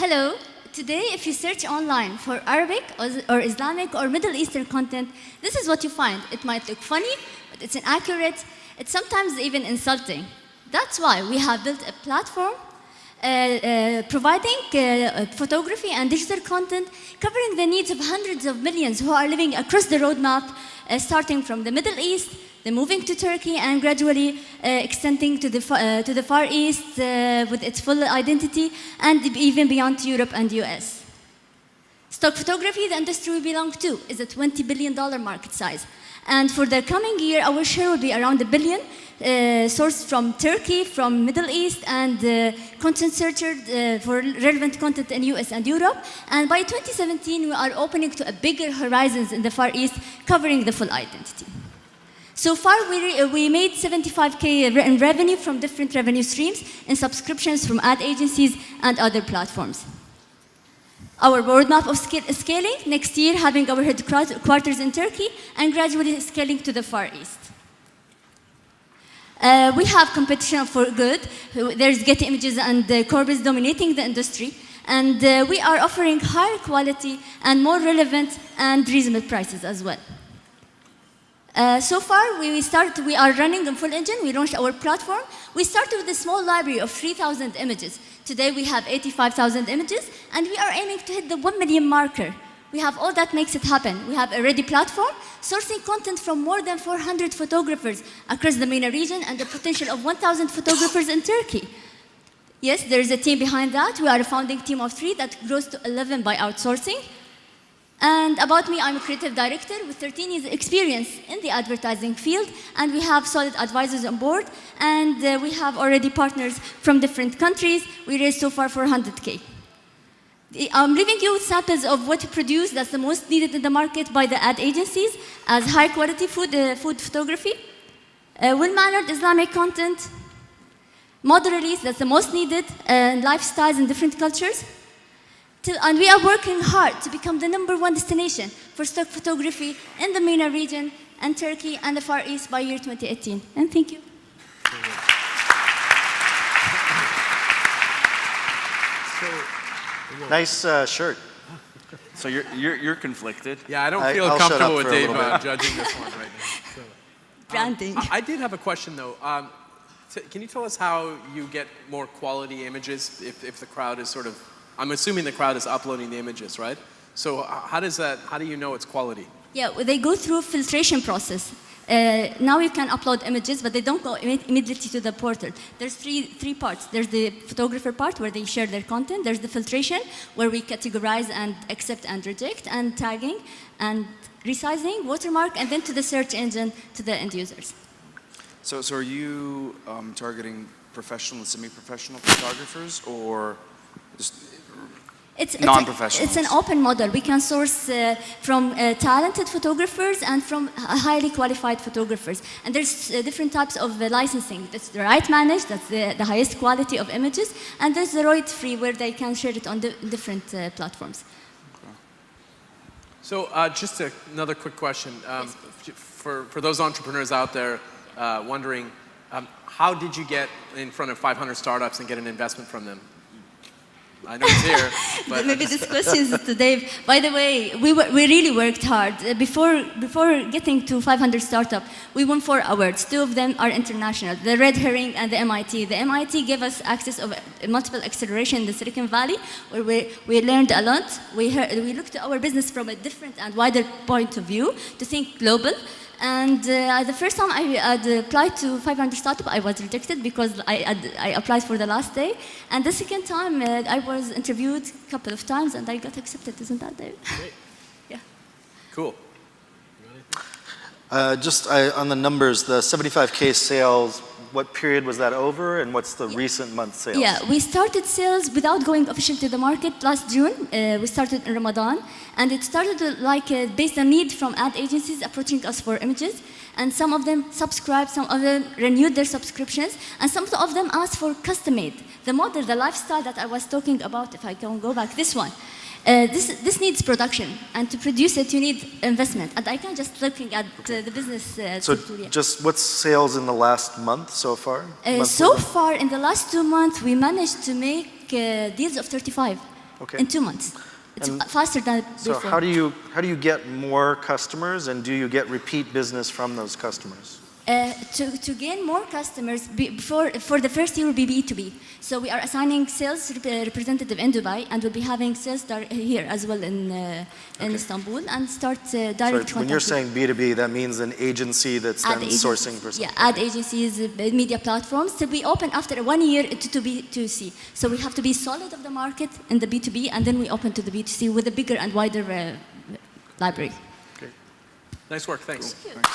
Hello. Today, if you search online for Arabic or Islamic or Middle Eastern content, this is what you find. It might look funny, but it's inaccurate. It's sometimes even insulting. That's why we have built a platform providing photography and digital content covering the needs of hundreds of millions who are living across the roadmap, starting from the Middle East, then moving to Turkey, and gradually extending to the Far East with its full identity, and even beyond to Europe and US. Stock photography, the industry we belong to, is a $20 billion market size. And for the coming year, our share will be around $1 billion, sourced from Turkey, from Middle East, and content searcher for relevant content in US and Europe. And by 2017, we are opening to a bigger horizons in the Far East, covering the full identity. So far, we made 75K in revenue from different revenue streams and subscriptions from ad agencies and other platforms. Our roadmap of scaling, next year having our headquarters in Turkey and gradually scaling to the Far East. We have competition for good. There's Getty Images and Corbis dominating the industry. And we are offering higher quality and more relevant and reasonable prices as well. So far, we are running on full engine. We launched our platform. We started with a small library of 3,000 images. Today, we have 85,000 images, and we are aiming to hit the 1 million marker. We have all that makes it happen. We have a ready platform, sourcing content from more than 400 photographers across the MENA region and the potential of 1,000 photographers in Turkey. Yes, there is a team behind that. We are a founding team of 3 that grows to 11 by outsourcing. And about me, I'm a creative director with 13 years experience in the advertising field, and we have solid advisors on board, and we have already partners from different countries. We raised so far 400K. I'm leaving you with samples of what we produce that's the most needed in the market by the ad agencies as high quality food photography, well-mannered Islamic content, model release that's the most needed, and lifestyles in different cultures. And we are working hard to become the #1 destination for stock photography in the MENA region and Turkey and the Far East by year 2018. And thank you. Nice shirt. So you're conflicted. Yeah, I don't feel comfortable with Dave judging this one right now. So, Branding. I did have a question though. Can you tell us how you get more quality images if the crowd is sort of, I'm assuming the crowd is uploading the images, right? So how do you know it's quality? Yeah, they go through a filtration process. Now you can upload images, but they don't go immediately to the portal. There's three parts. There's the photographer part where they share their content. There's the filtration where we categorize and accept and reject, and tagging and resizing, watermark, and then to the search engine to the end users. So are you targeting professional and semi-professional photographers, or just non-professionals? It's an open model. We can source from talented photographers and from highly qualified photographers. And there's different types of licensing. That's the right managed, that's the highest quality of images. And there's the royalty free where they can share it on different platforms. Okay. So just another quick question. Yes. For those entrepreneurs out there wondering, how did you get in front of 500 startups and get an investment from them? I know he's here, but maybe this question is to Dave. By the way, we really worked hard. Before getting to 500 startup, we won 4 awards. 2 of them are international, the Red Herring and the MIT. The MIT gave us access of multiple acceleration in the Silicon Valley, where we learned a lot. We looked at our business from a different and wider point of view to think global. And the first time I applied to 500 Startup, I was rejected because I applied for the last day. And the second time, I was interviewed a couple of times, and I got accepted. Isn't that Dave? Great. Yeah. Cool. Just on the numbers, the 75K sales, what period was that over, and what's the recent month sales? Yeah, we started sales without going officially to the market last June. We started in Ramadan, and it started based on need from ad agencies approaching us for images, and some of them subscribed, some of them renewed their subscriptions, and some of them asked for custom-made. The model, the lifestyle that I was talking about, if I can go back, this one. This needs production, and to produce it, you need investment. And I can just looking at the business. So just what's sales in the last month so far? So far, in the last 2 months, we managed to make deals of 35. Okay. in 2 months. It's And faster than So before. how do you get more customers, and do you get repeat business from those customers? To gain more customers, for the first year will be B2B. So we are assigning sales representative in Dubai, and we'll be having sales here as well in Istanbul, and start direct So contact. when you're with- saying B2B, that means an agency that's ad then agencies. sourcing for Yeah, ad agencies, media platforms. So we open after 1 year to B2C. So we have to be solid of the market in the B2B, and then we open to the B2C with a bigger and wider library. Nice work, thanks. Thanks.